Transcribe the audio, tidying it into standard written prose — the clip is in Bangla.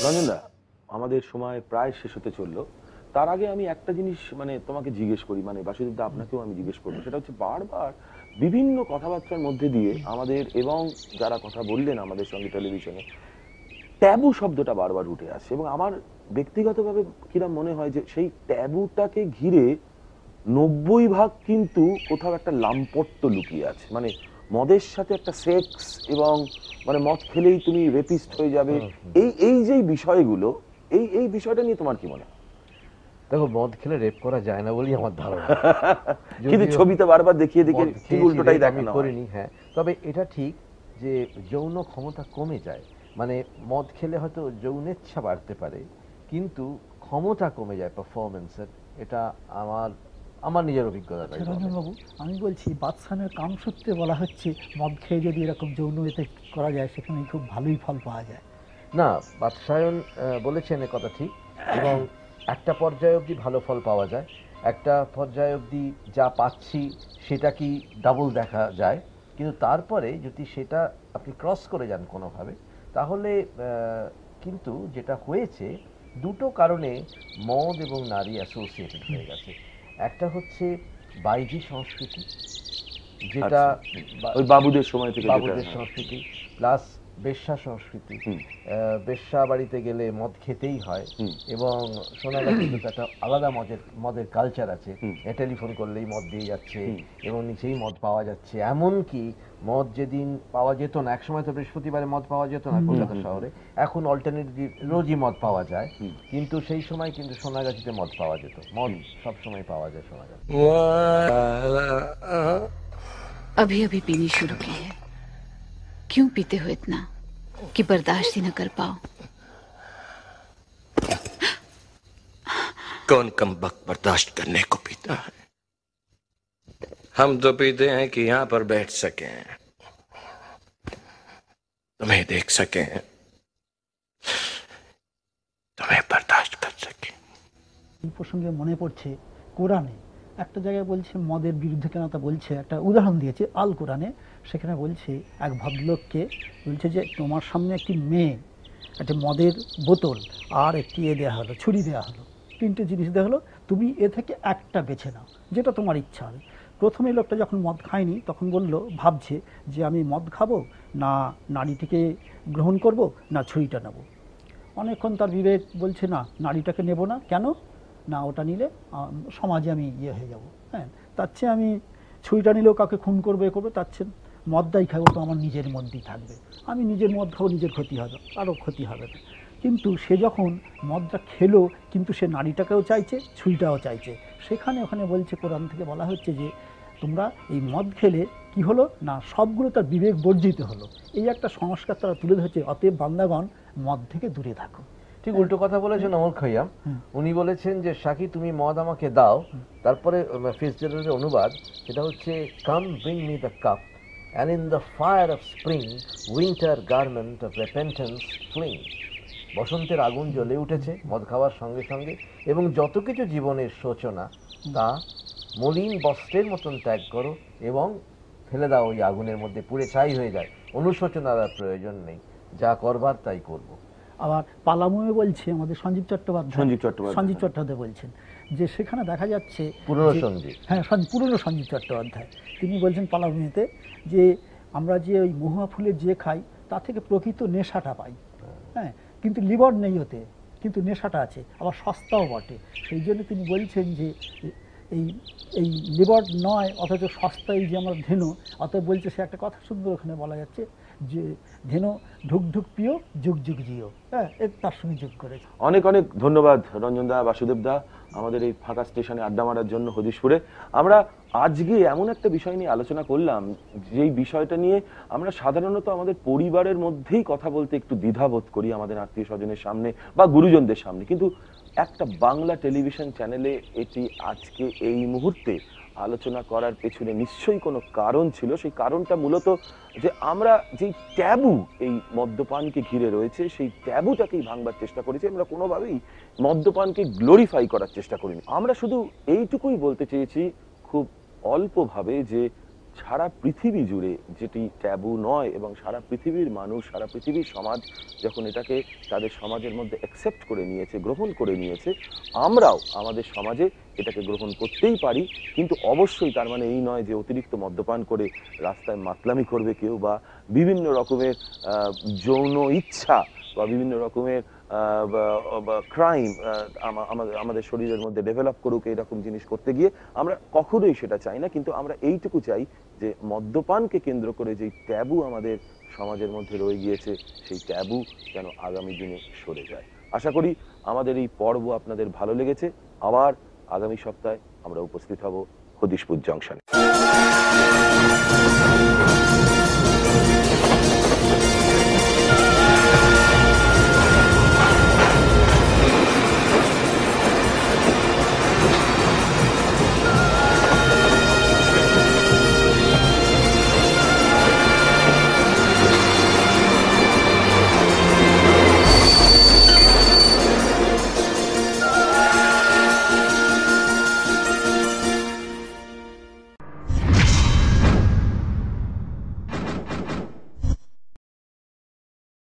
রঞ্জনদা, আমাদের সময় প্রায় শেষ হতে চললো। তার আগে আমি একটা জিনিস তোমাকে জিজ্ঞেস করি, বাসুদেবদা আপনাকেও আমি জিজ্ঞেস করবো। সেটা হচ্ছে বারবার বিভিন্ন কথাবার্তার মধ্যে দিয়ে আমাদের এবং যারা কথা বললেন আমাদের সঙ্গে টেলিভিশনে, ট্যাবু শব্দটা বারবার উঠে আসে। এবং আমার ব্যক্তিগতভাবে কিরম মনে হয় যে সেই ট্যাবুটাকে ঘিরে 90% কিন্তু কোথাও একটা লাম্পট্য লুকিয়ে আছে। মদের সাথে একটা সেক্স, এবং মদ খেলেই তুমি রেপিস্ট হয়ে যাবে, এই এই যে বিষয়গুলো, এই এই বিষয়টা নিয়ে তোমার কি মনে হয়? দেখো, মদ খেলে রেপ করা যায় না বলেই আমার ধারণা। কিন্তু ছবিতে বারবার দেখিয়ে দেখিয়ে ঠিক উল্টোটাই দেখানো। করিনি, হ্যাঁ, তবে এটা ঠিক যে যৌন ক্ষমতা কমে যায়। মদ খেলে হয়তো যৌনেচ্ছা বাড়তে পারে, কিন্তু ক্ষমতা কমে যায় পারফরমেন্সের। এটা আমার আমার নিজের অভিজ্ঞতা। রঞ্জনবাবু, আমি বলছি বাদশানের কামসূত্রে বলা হচ্ছে মদ খেয়ে যদি এরকম যৌন এতে করা যায় সেখানে খুব ভালোই ফল পাওয়া যায়। না, বাদশায়ন বলেছেন এ কথা ঠিক, এবং একটা পর্যায়ে অবধি ভালো ফল পাওয়া যায়। একটা পর্যায়ে অবধি যা পাচ্ছি সেটা কি ডাবল দেখা যায়, কিন্তু তারপরে যদি সেটা আপনি ক্রস করে যান কোনোভাবে, তাহলে কিন্তু যেটা হয়েছে, দুটো কারণে মদ এবং নারী অ্যাসোসিয়েটেড হয়ে গেছে। একটা হচ্ছে বাইজি সংস্কৃতি, যেটা ওই বাবুদের সময় থেকে, বাবুদের সংস্কৃতি, প্লাস বেশ্যা সংস্কৃতি। বেশ্যা বাড়িতে গেলে মদ খেতেই হয়, এবং শোনা গেছে একটা আলাদা মদের কালচার আছে। টেলিফোন করলেই মদ দিয়ে যাচ্ছে এবং নিচেই মদ পাওয়া যাচ্ছে। এমনকি মদ যেদিন পাওয়া যেত না, একসময় তো বৃহস্পতিবারে মদ পাওয়া যেত না কলকাতা শহরে, এখন অল্টারনেটিভ রোজই মদ পাওয়া যায়। কিন্তু সেই সময় কিন্তু সোনাগাছিতে মদ পাওয়া যেত, মদ সবসময় পাওয়া যায় সোনাগাছি। अभी अभी पीनी शुरू की है। क्यों पीते हो इतना कि बर्दाश्त ही न कर पाओ? कौन कमबख्त बर्दाश्त करने को पीता है? हम तो पीते हैं कि यहां पर बैठ सकें, तुम्हें देख सकें, तुम्हें बर्दाश्त कर सकें। এই প্রসঙ্গে মনে পড়ছে, কোরআনে একটা জায়গায় বলছে মদের বিরুদ্ধে কেন তা বলছে, একটা উদাহরণ দিয়েছে আল কোরআনে। সেখানে বলছে এক ভদ্রলোককে বলছে যে তোমার সামনে একটি মেয়ে, একটা মদের বোতল আর একটি দেওয়া হলো, ছুরি দেওয়া হলো, তিনটে জিনিস দেওয়া হলো, তুমি এ থেকে একটা বেছে নাও, যেটা তোমার ইচ্ছা হবে। প্রথমে লোকটা যখন মদ খায়নি তখন ভাবছে যে আমি মদ খাবো না নারীটিকে গ্রহণ করব না ছুরিটা নেব। অনেকক্ষণ তার বিবেক বলছে না, নারীটাকে নেব না। কেন না, ওটা নিলে সমাজে আমি হয়ে যাব। হ্যাঁ, তার চেয়ে আমি ছুরিটা নিলেও কাউকে খুন করবো, করবো, তার চেয়ে মদটাই খাবো, তো আমার নিজের মধ্যেই থাকবে। আমি নিজের মদ খাবো, নিজের ক্ষতি হবে, আরও ক্ষতি হবে না। কিন্তু সে যখন মদটা খেলো, কিন্তু সে নারীটাকেও চাইছে, ছুরিটাও চাইছে। ওখানে বলছে, কোরআন থেকে বলা হচ্ছে যে তোমরা এই মদ খেলে কি হলো না, সবগুলো তার বিবেক বর্জিত হলো। এই একটা সংস্কার তারা তুলে ধরছে। অতএব বান্দাগণ মদ থেকে দূরে থাকো। ঠিক উল্টো কথা বলেছেন অমর খৈয়াম। উনি বলেছেন যে সাকি তুমি মদ আমাকে দাও, তারপরে ফিটজেরাল্ডের অনুবাদ সেটা হচ্ছে come bring me the cup and in the fire of spring winter garment of repentance fling. বসন্তের আগুন জ্বলে উঠেছে মদ খাওয়ার সঙ্গে সঙ্গে, এবং যত কিছু জীবনের সূচনা তা মলিন বস্ত্রের মতন ত্যাগ করো এবং ফেলে দাও ওই আগুনের মধ্যে, পুড়ে ছাই হয়ে যায়। অনুশোচনার প্রয়োজন নেই, যা করবার তাই করবো। আবার পালামুয়ে বলছে আমাদের সঞ্জীব চট্টোপাধ্যায় বলছেন যে সেখানে দেখা যাচ্ছে পুরনো সঞ্জীব চট্টোপাধ্যায় তিনি বলছেন পালামুয়েতে যে আমরা যে ওই মহুয়া ফুলের যে খাই তা থেকে প্রকৃত নেশাটা পাই। হ্যাঁ, কিন্তু লিভার নেই ওতে, কিন্তু নেশাটা আছে, আবার সস্তাও বটে। সেই জন্য তিনি বলছেন যে এই লিভার নয় অথচ সস্তায় যে আমরা ধেনু, অতএব বলছে সে একটা কথা সুন্দর ওখানে বলা যাচ্ছে যে ধেনু ঢুক ঢুক পিও যুগ যুগ জিও। হ্যাঁ, তার সঙ্গে যোগ করে। অনেক অনেক ধন্যবাদ রঞ্জনদা, বাসুদেবদা, আমাদের এই ফাঁকা স্টেশনে আড্ডা মারার জন্য হদিশপুরে। আমরা আজকে এমন একটা বিষয় নিয়ে আলোচনা করলাম, যেই বিষয়টা নিয়ে আমরা সাধারণত আমাদের পরিবারের মধ্যেই কথা বলতে একটু দ্বিধাবোধ করি, আমাদের আত্মীয় স্বজনের সামনে বা গুরুজনদের সামনে। কিন্তু একটা বাংলা টেলিভিশন চ্যানেলে এটি আজকে এই মুহূর্তে আলোচনা করার পেছনে নিশ্চয়ই কোনো কারণ ছিল। সেই কারণটা মূলত যে আমরা যেই ট্যাবু এই মদ্যপানকে ঘিরে রয়েছে, সেই ট্যাবুটাকেই ভাঙবার চেষ্টা করেছি। আমরা কোনোভাবেই মদ্যপানকে গ্লোরিফাই করার চেষ্টা করিনি। আমরা শুধু এইটুকুই বলতে চেয়েছি খুব অল্পভাবে যে সারা পৃথিবী জুড়ে যেটি ট্যাবু নয়, এবং সারা পৃথিবীর মানুষ, সারা পৃথিবীর সমাজ যখন এটাকে তাদের সমাজের মধ্যে অ্যাকসেপ্ট করে নিয়েছে, গ্রহণ করে নিয়েছে, আমরাও আমাদের সমাজে এটাকে গ্রহণ করতেই পারি। কিন্তু অবশ্যই তার মানে এই নয় যে অতিরিক্ত মদ্যপান করে রাস্তায় মাতলামি করবে কেউ, বা বিভিন্ন রকমের যৌন ইচ্ছা বা বিভিন্ন রকমের ক্রাইম আমাদের শরীরের মধ্যে ডেভেলপ করুক, এরকম জিনিস করতে গিয়ে আমরা কখনোই সেটা চাই না। কিন্তু আমরা এইটুকু চাই যে মদ্যপানকে কেন্দ্র করে যেই ট্যাবু আমাদের সমাজের মধ্যে রয়ে গিয়েছে, সেই ট্যাবু যেন আগামী দিনে সরে যায়। আশা করি আমাদের এই পর্ব আপনাদের ভালো লেগেছে। আবার আগামী সপ্তাহে আমরা উপস্থিত হব হদিশপুর জংশনে।